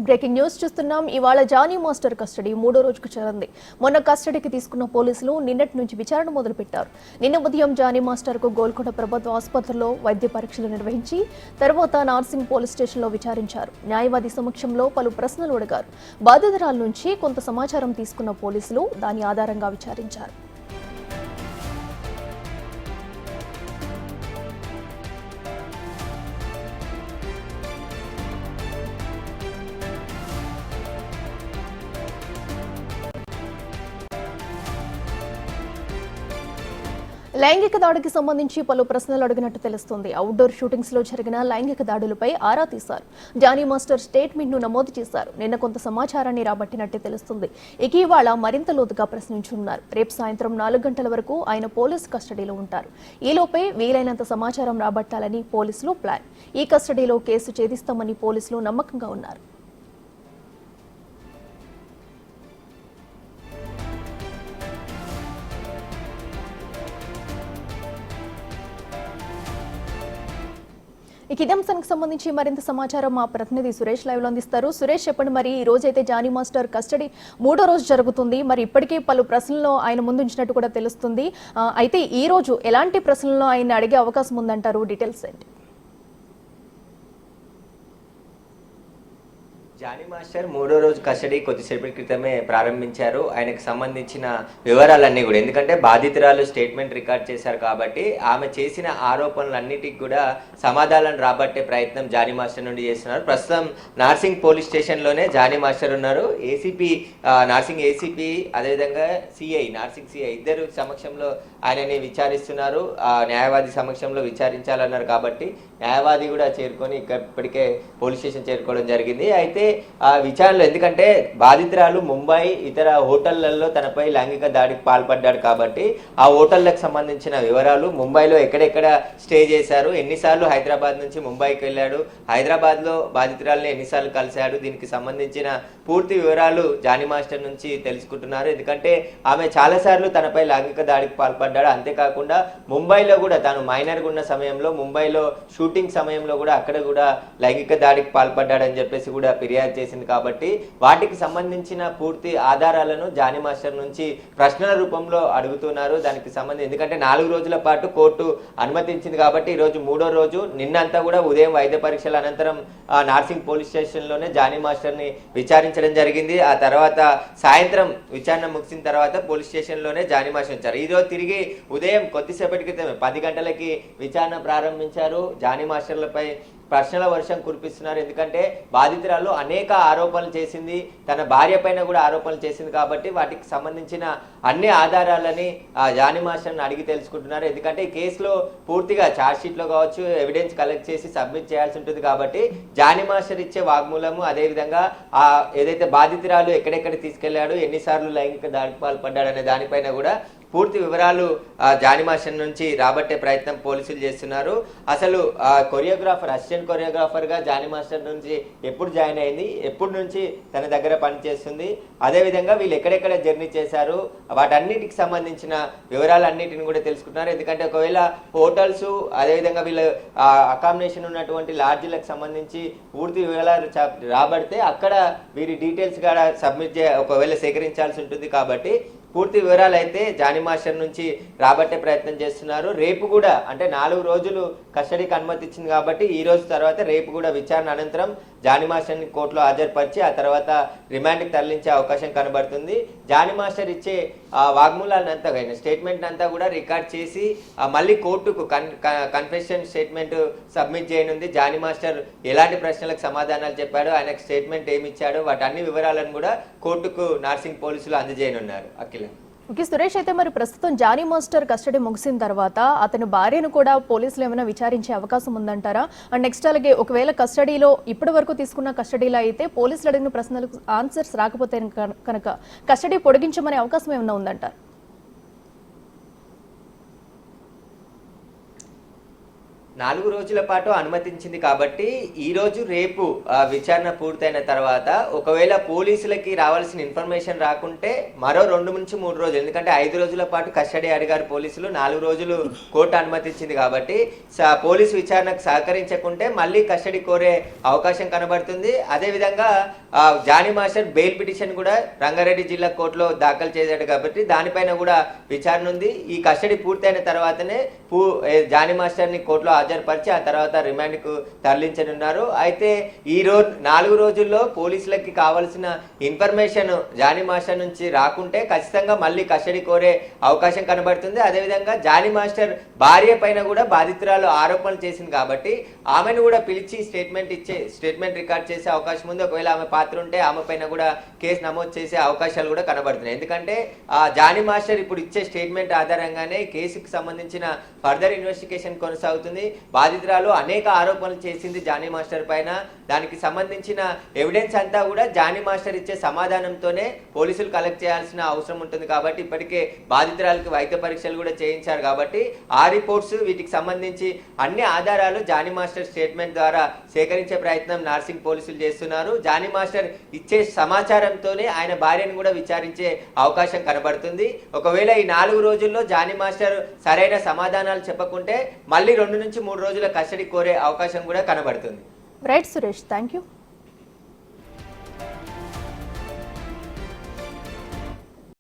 Breaking news చూస్తున్నాం. ఇవాళ Johnny master custody మూడో రోజుకు చేరింది. మొన్న కస్టడీకి తీసుకున్న పోలీసులు నిన్నటి నుంచి విచారణ మొదలుపెట్టారు. నిన్న ఉదయం జానీ మాస్టర్ కు గోల్కొండ ప్రభుత్వ ఆసుపత్రిలో వైద్య పరీక్షలు నిర్వహించి తర్వాత నార్సింగ్ పోలీస్ స్టేషన్లో విచారించారు. న్యాయవాది సమక్షంలో పలు ప్రశ్నలు అడిగారు. బాధితురాల నుంచి కొంత సమాచారం తీసుకున్న పోలీసులు దాని ఆధారంగా విచారించారు. లైంగిక దాడికి సంబంధించి పలు ప్రశ్నలు అడిగినట్టు తెలుస్తోంది. అవుట్డోర్ షూటింగ్స్ లో జరిగిన లైంగిక దాడులపై ఆరా తీశారు. జానీ మాస్టర్ స్టేట్మెంట్ ను నమోదు చేశారు. నిన్న కొంత సమాచారాన్ని రాబట్టినట్టు తెలుస్తుంది. ఇక ఇవాళ మరింత లోతుగా ప్రశ్నించనున్నారు. రేపు సాయంత్రం 4 గంటల వరకు ఆయన పోలీసు కస్టడీలో ఉంటారు. ఈలోపే వీలైనంత సమాచారం రాబట్టాలని పోలీసులు ప్లాన్. ఈ కస్టడీలో కేసు ఛేదిస్తామని పోలీసులు నమ్మకంగా ఉన్నారు. ఇదే అంశానికి సంబంధించి మరింత సమాచారం మా ప్రతినిధి సురేష్ లైవ్ లో అందిస్తారు. సురేష్, చెప్పండి, మరి ఈ రోజు అయితే జానీ మాస్టర్ కస్టడీ మూడో రోజు జరుగుతుంది. మరి ఇప్పటికే పలు ప్రశ్నల్లో ఆయన ముందు ఉంచినట్టు కూడా తెలుస్తుంది. అయితే ఈ రోజు ఎలాంటి ప్రశ్నల్లో ఆయన అడిగే అవకాశం ఉందంటారు? డీటెయిల్స్ ఏంటి? జానీ మాస్టర్ మూడో రోజు కస్టడీ కొద్దిసేపటి క్రితమే ప్రారంభించారు. ఆయనకు సంబంధించిన వివరాలన్నీ కూడా, ఎందుకంటే బాధితురాలు స్టేట్మెంట్ రికార్డ్ చేశారు కాబట్టి ఆమె చేసిన ఆరోపణలన్నిటికి కూడా సమాధానం రాబట్టే ప్రయత్నం జానీ మాస్టర్ నుండి చేస్తున్నారు. ప్రస్తుతం నార్సింగ్ పోలీస్ స్టేషన్లోనే జానీ మాస్టర్ ఉన్నారు. నార్సింగ్ ఏసీపీ అదేవిధంగా నార్సింగ్ సిఐ ఇద్దరు సమక్షంలో ఆయనని విచారిస్తున్నారు. న్యాయవాది సమక్షంలో విచారించాలన్నారు కాబట్టి న్యాయవాది కూడా చేరుకొని ఇప్పటికే పోలీస్ స్టేషన్ చేరుకోవడం జరిగింది. అయితే ఆ విచారణలో, ఎందుకంటే బాధితురాలు ముంబై ఇతర హోటళ్లలో తనపై లైంగిక దాడికి పాల్పడ్డాడు కాబట్టి ఆ హోటళ్లకు సంబంధించిన వివరాలు, ముంబైలో ఎక్కడెక్కడ స్టే చేశారు, ఎన్నిసార్లు హైదరాబాద్ నుంచి ముంబైకి వెళ్ళాడు, హైదరాబాద్లో బాధితురాలని ఎన్నిసార్లు కలిశాడు, దీనికి సంబంధించిన పూర్తి వివరాలు జానీ మాస్టర్ నుంచి తెలుసుకుంటున్నారు. ఎందుకంటే ఆమె చాలాసార్లు తనపై లైంగిక దాడికి పాల్పడ్డాడు. అంతేకాకుండా ముంబైలో కూడా తాను మైనర్గా ఉన్న సమయంలో, ముంబైలో షూటింగ్ సమయంలో కూడా అక్కడ కూడా లైంగిక దాడికి పాల్పడ్డాడని చెప్పేసి కూడా ఫిర్యాదు చేసింది. కాబట్టి వాటికి సంబంధించిన పూర్తి ఆధారాలను జానీ మాస్టర్ నుంచి ప్రశ్నల రూపంలో అడుగుతున్నారు. దానికి సంబంధించి, ఎందుకంటే 4 రోజుల పాటు కోర్టు అనుమతించింది కాబట్టి ఈరోజు మూడో రోజు. నిన్నంతా కూడా ఉదయం వైద్య పరీక్షల అనంతరం నార్సింగ్ పోలీస్ స్టేషన్లోనే జానీ మాస్టర్ని విచారించడం జరిగింది. ఆ తర్వాత సాయంత్రం విచారణ ముగిసిన తర్వాత పోలీస్ స్టేషన్లోనే జానీ మాస్టర్ ఉంచారు. ఈరోజు తిరిగి ఉదయం కొద్దిసేపటి క్రితమే 10 గంటలకి విచారణ ప్రారంభించారు. జానీ మాస్టర్లపై ప్రశ్నల వర్షం కురిపిస్తున్నారు. ఎందుకంటే బాధితురాలు అనేక ఆరోపణలు చేసింది, తన భార్య పైన కూడా ఆరోపణలు చేసింది కాబట్టి వాటికి సంబంధించిన అన్ని ఆధారాలని జానీ మాస్టర్ని అడిగి తెలుసుకుంటున్నారు. ఎందుకంటే ఈ కేసులో పూర్తిగా ఛార్జ్షీట్లో కావచ్చు ఎవిడెన్స్ కలెక్ట్ చేసి సబ్మిట్ చేయాల్సి ఉంటుంది కాబట్టి జానీ మాస్టర్ ఇచ్చే వాగ్మూలము, అదేవిధంగా ఏదైతే బాధితురాలు ఎక్కడెక్కడ తీసుకెళ్లాడు, ఎన్నిసార్లు లైంగిక దాడికి పాల్పడ్డాడు అనే దానిపైన కూడా పూర్తి వివరాలు జానీ మాస్టర్ నుంచి రాబట్టే ప్రయత్నం పోలీసులు చేస్తున్నారు. అసలు అసిస్టెంట్ కొరియోగ్రాఫర్గా జానీ మాస్టర్ నుంచి ఎప్పుడు జాయిన్ అయింది, ఎప్పటి నుంచి తన దగ్గర పనిచేస్తుంది, అదేవిధంగా వీళ్ళు ఎక్కడెక్కడ జర్నీ చేశారు, వాటన్నిటికి సంబంధించిన వివరాలన్నిటిని కూడా తెలుసుకుంటున్నారు. ఎందుకంటే ఒకవేళ హోటల్స్, అదేవిధంగా వీళ్ళ అకామిడేషన్ ఉన్నటువంటి లాడ్జీలకు సంబంధించి పూర్తి వివరాలు రాబడితే అక్కడ వీరి డీటెయిల్స్ కూడా ఒకవేళ సేకరించాల్సి ఉంటుంది. కాబట్టి పూర్తి వివరాలు అయితే జానీ మాస్టర్ నుంచి రాబట్టే ప్రయత్నం చేస్తున్నారు. రేపు కూడా, అంటే 4 రోజులు కస్టడీకి అనుమతి ఇచ్చింది కాబట్టి ఈ రోజు తర్వాత రేపు కూడా విచారణ అనంతరం జానీ మాస్టర్ని కోర్టులో హాజరుపరిచి ఆ తర్వాత రిమాండ్కి తరలించే అవకాశం కనబడుతుంది. జానీ మాస్టర్ ఇచ్చే వాగ్మూలాన్నంతా, స్టేట్మెంట్ అంతా కూడా రికార్డ్ చేసి మళ్ళీ కోర్టుకు కన్ఫెషన్ స్టేట్మెంట్ సబ్మిట్ చేయనుంది. జానీ మాస్టర్ ఎలాంటి ప్రశ్నలకు సమాధానాలు చెప్పాడో, ఆయనకు స్టేట్మెంట్ ఏమి ఇచ్చాడో వాటి అన్ని వివరాలను కూడా కోర్టుకు నార్సింగ్ పోలీసులు అందజేయనున్నారు. అఖిల. ఓకే సురేష్, అయితే మరి ప్రస్తుతం జానీ మాస్టర్ కస్టడీ ముగిసిన తర్వాత అతని భార్యను కూడా పోలీసులు ఏమైనా విచారించే అవకాశం ఉందంటారా? అండ్ నెక్స్ట్ అలాగే ఒకవేళ కస్టడీలో ఇప్పటి వరకు తీసుకున్న కస్టడీలో అయితే పోలీసులు అడిగిన ప్రశ్నలకు ఆన్సర్స్ రాకపోతే కనుక కస్టడీ పొడిగించమనే అవకాశం ఏమైనా ఉందంటారు? 4 రోజుల పాటు అనుమతించింది కాబట్టి ఈ రోజు రేపు విచారణ పూర్తయిన తర్వాత ఒకవేళ పోలీసులకి రావాల్సిన ఇన్ఫర్మేషన్ రాకుంటే మరో 2 నుంచి 3 రోజులు, ఎందుకంటే 5 రోజుల పాటు కస్టడీ అడిగారు పోలీసులు, 4 రోజులు కోర్టు అనుమతించింది కాబట్టి పోలీసు విచారణకు సహకరించకుంటే మళ్ళీ కస్టడీ కోరే అవకాశం కనబడుతుంది. అదేవిధంగా జానీ మాస్టర్ బెయిల్ పిటిషన్ కూడా రంగారెడ్డి జిల్లా కోర్టులో దాఖలు చేశాడు కాబట్టి దానిపైన కూడా విచారణ ఉంది. ఈ కస్టడీ పూర్తయిన తర్వాతనే జానీ మాస్టర్ని కోర్టులో హాజరుపరిచి ఆ తర్వాత రిమాండ్కు తరలించనున్నారు. అయితే ఈ 4 రోజుల్లో పోలీసులకి కావాల్సిన ఇన్ఫర్మేషన్ జానీ మాస్టర్ నుంచి రాకుంటే ఖచ్చితంగా మళ్ళీ కస్టడీ కోరే అవకాశం కనబడుతుంది. అదేవిధంగా జానీ మాస్టర్ భార్య పైన కూడా బాధితురాలు ఆరోపణలు చేసింది కాబట్టి ఆమెను కూడా పిలిచి స్టేట్మెంట్ రికార్డ్ చేసే అవకాశం ఉంది. ఒకవేళ ఆమె పాత్ర ఉంటే ఆమె పైన కూడా కేసు నమోదు చేసే అవకాశాలు కూడా కనబడుతున్నాయి. ఎందుకంటే జానీ మాస్టర్ ఇప్పుడు ఇచ్చే స్టేట్మెంట్ ఆధారంగానే కేసుకు సంబంధించిన ఫర్దర్ ఇన్వెస్టిగేషన్ కొనసాగుతుంది. బాధితురాలు అనేక ఆరోపణలు చేసింది జానీ మాస్టర్ పైన. దానికి సంబంధించిన ఎవిడెన్స్ అంతా కూడా జానీ మాస్టర్ ఇచ్చే సమాధానంతోనే పోలీసులు కలెక్ట్ చేయాల్సిన అవసరం ఉంటుంది. కాబట్టి ఇప్పటికే బాధితురాలకు వైద్య పరీక్షలు కూడా చేయించారు కాబట్టి ఆ రిపోర్ట్స్ వీటికి సంబంధించి అన్ని ఆధారాలు జానీ మాస్టర్ స్టేట్మెంట్ ద్వారా సేకరించే ప్రయత్నం నార్సింగ్ పోలీసులు చేస్తున్నారు. జానీ మాస్టర్ ఇచ్చే సమాచారంతోనే ఆయన భార్యను కూడా విచారించే అవకాశం కనబడుతుంది. ఒకవేళ ఈ 4 రోజుల్లో జానీ మాస్టర్ సరైన సమాధానాలు చెప్పకుంటే మళ్ళీ 2 నుంచి 3 రోజుల కస్టడీ కోరే అవకాశం కూడా కనబడుతుంది. Right Suresh, thank you.